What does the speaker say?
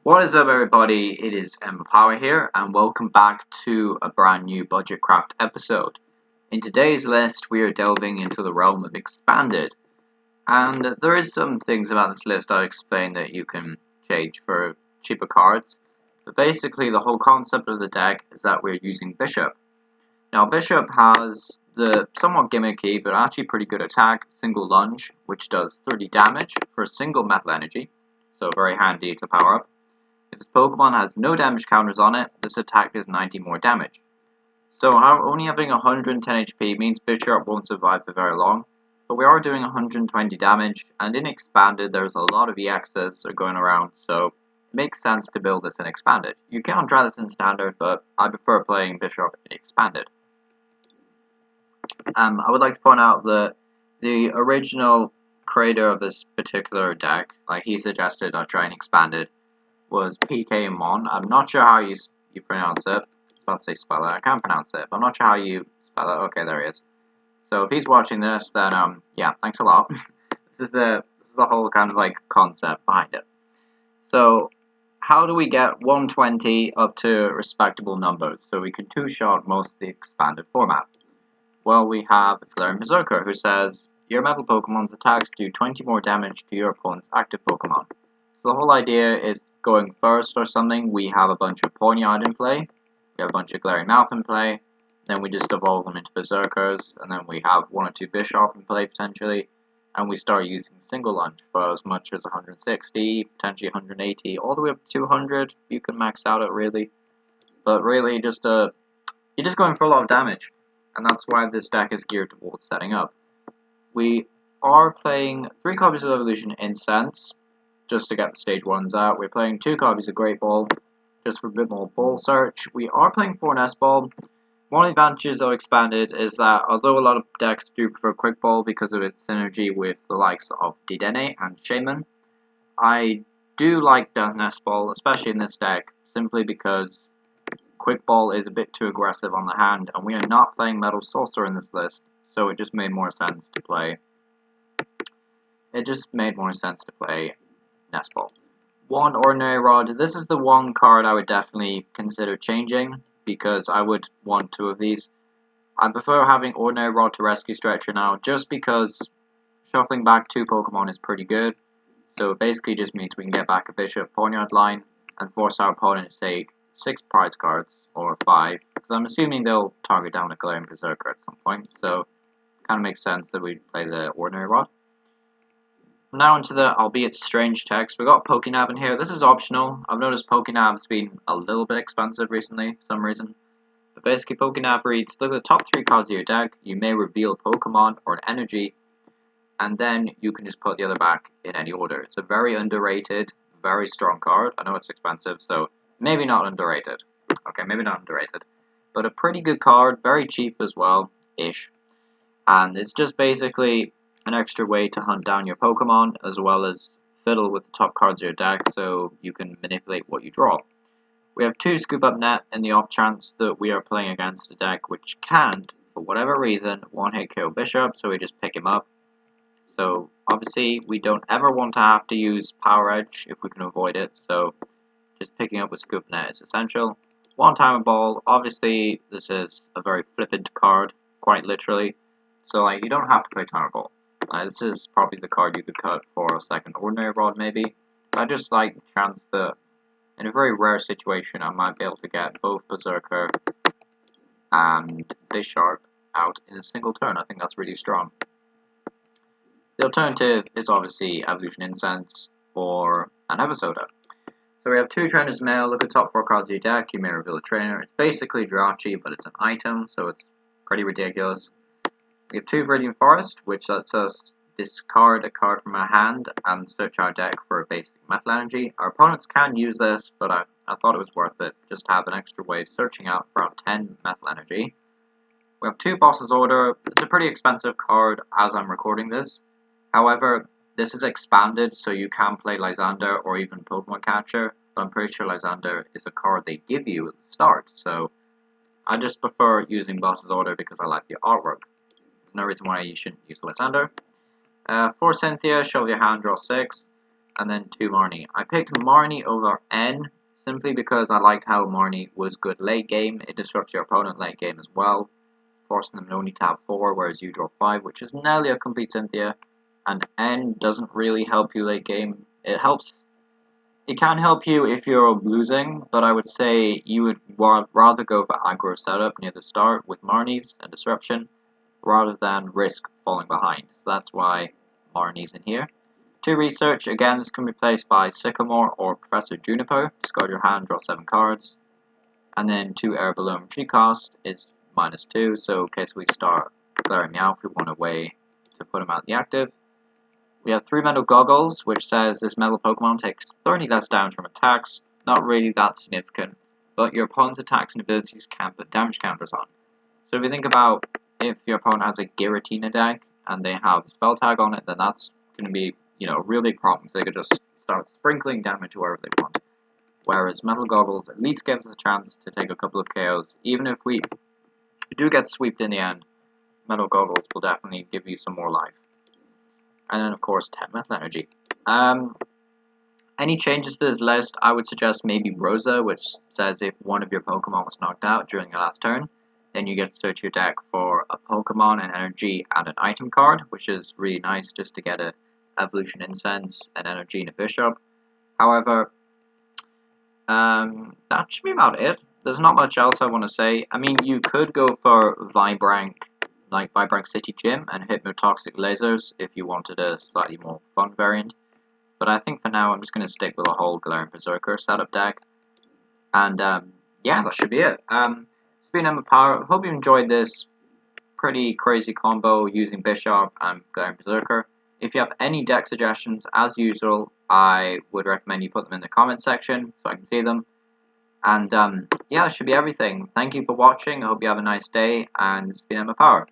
What is up, everybody? It is Emma Power here, and welcome back to a brand new Budgetcraft episode. In today's list, we are delving into the realm of Expanded, and there is some things about this list I'll explain that you can change for cheaper cards. But basically, the whole concept of the deck is that we're using Bisharp. Now, Bisharp has the somewhat gimmicky but actually pretty good attack, Single Lunge, which does 30 damage for a single metal energy, so very handy to power up. If this Pokemon has no damage counters on it, this attack does 90 more damage. So only having 110 HP means Bisharp won't survive for very long, but we are doing 120 damage, and in Expanded there's a lot of EXs that are going around, so it makes sense to build this in Expanded. You can try this in Standard, but I prefer playing Bisharp in Expanded. I would like to point out that the original creator of this particular deck, like he suggested I try and Expanded, was PKmon. I'm not sure how you pronounce it. I was about to say spell it. I can't pronounce it, but I'm not sure how you spell it. Okay, there he is. So if he's watching this, then yeah, thanks a lot. This is the whole kind of like concept behind it. So how do we get 120 up to respectable numbers so we can two-shot most of the Expanded format? Well, we have Perrserker, who says your metal Pokemon's attacks do 20 more damage to your opponent's active Pokemon. So the whole idea is going first or something, we have a bunch of Ponyard in play, we have a bunch of Glaring Mouth in play, then we just evolve them into Berserkers, and then we have one or two Bisharp in play potentially, and we start using Single Lunge for as much as 160, potentially 180, all the way up to 200, you can max out it really. But really, you're just going for a lot of damage, and that's why this deck is geared towards setting up. We are playing 3 copies of Evolution Incense, just to get the stage 1s out. We're playing 2 copies of Great Ball, just for a bit more ball search. We are playing 4 Nest Ball. One of the advantages of Expanded is that although a lot of decks do prefer Quick Ball because of its synergy with the likes of Dedenne and Shaman, I do like the Nest Ball, especially in this deck, simply because Quick Ball is a bit too aggressive on the hand, and we are not playing Metal Saucer in this list, so it just made more sense to play. Nest Ball. 1 Ordinary Rod. This is the one card I would definitely consider changing, because I would want 2 of these. I prefer having Ordinary Rod to Rescue Stretcher now, just because shuffling back 2 Pokemon is pretty good. So it basically just means we can get back a Bisharp Ponyard line, and force our opponent to take 6 prize cards, or 5, because I'm assuming they'll target down a Glaring Persserker at some point, so it kind of makes sense that we play the Ordinary Rod. Now into the albeit strange text. We got Pokénav in here. This is optional. I've noticed Pokénav's been a little bit expensive recently for some reason. But basically Pokénav reads, look at the top 3 cards of your deck. You may reveal a Pokemon or an energy, and then you can just put the other back in any order. It's a very underrated, very strong card. I know it's expensive, so maybe not underrated. Okay, maybe not underrated. But a pretty good card, very cheap as well, ish. And it's just basically an extra way to hunt down your Pokemon, as well as fiddle with the top cards of your deck so you can manipulate what you draw. We have 2 Scoop Up Net in the off chance that we are playing against a deck which can't, for whatever reason, one-hit KO Bisharp, so we just pick him up. So obviously we don't ever want to have to use Power Edge if we can avoid it, so just picking up with Scoop Net is essential. 1 Timer Ball. Obviously this is a very flippant card, quite literally, so like you don't have to play Timer Ball. This is probably the card you could cut for a second Ordinary Rod, maybe. But I just like the chance that, in a very rare situation, I might be able to get both Persserker and Bisharp out in a single turn. I think that's really strong. The alternative is obviously Evolution Incense or an Episoda. So we have 2 Trainer's Mail. Look at the top 4 cards of your deck. You may reveal a trainer. It's basically Jirachi, but it's an item, so it's pretty ridiculous. We have 2 Viridian Forest, which lets us discard a card from our hand and search our deck for a basic metal energy. Our opponents can use this, but I thought it was worth it just to have an extra way of searching out for around 10 metal energy. We have 2 Boss's Order. It's a pretty expensive card as I'm recording this. However, this is expanded, so you can play Lysander or even Pokemon Catcher, but I'm pretty sure Lysander is a card they give you at the start, so I just prefer using Boss's Order because I like the artwork. No reason why you shouldn't use Lysander. For Cynthia, show your hand, draw 6. and then 2 Marnie. I picked Marnie over N simply because I liked how Marnie was good late game. It disrupts your opponent late game as well, forcing them to only tap 4, whereas you draw 5, which is nearly a complete Cynthia. And N doesn't really help you late game. It can help you if you're losing, but I would say you would rather go for aggro setup near the start with Marnies and disruption, rather than risk falling behind. So that's why Marnie's in here. 2 research, again this can be replaced by Sycamore or Professor Juniper. Discard your hand, draw 7 cards. And then 2 air balloon retreat cost is -2, so in case we start glaring Meowth, we want a way to put him out the active. We have 3 Metal Goggles, which says this metal Pokemon takes 30 less damage from attacks. Not really that significant, but your opponent's attacks and abilities can put damage counters on. So if you think about if your opponent has a Giratina deck and they have a spell tag on it, then that's going to be, a real big problem. So they could just start sprinkling damage wherever they want. Whereas Metal Goggles at least gives us a chance to take a couple of KOs. Even if we do get swept in the end, Metal Goggles will definitely give you some more life. And then, of course, 10 Metal Energy. Any changes to this list, I would suggest maybe Rosa, which says if one of your Pokemon was knocked out during your last turn, then you get to search your deck for a Pokemon, an energy, and an item card, which is really nice just to get a Evolution Incense, an energy, and a Bisharp. However, that should be about it. There's not much else I want to say. I mean, you could go for Vibrank, like Vibrank City Gym, and Hypnotoxic Lasers if you wanted a slightly more fun variant. But I think for now I'm just going to stick with a whole Galarian Perrserker setup deck. And yeah, that should be it. It's been Emma Power. Hope you enjoyed this pretty crazy combo using Bisharp and Galarian Perrserker. If you have any deck suggestions, as usual, I would recommend you put them in the comment section so I can see them. And yeah, that should be everything. Thank you for watching. I hope you have a nice day, and it's been Emma Power.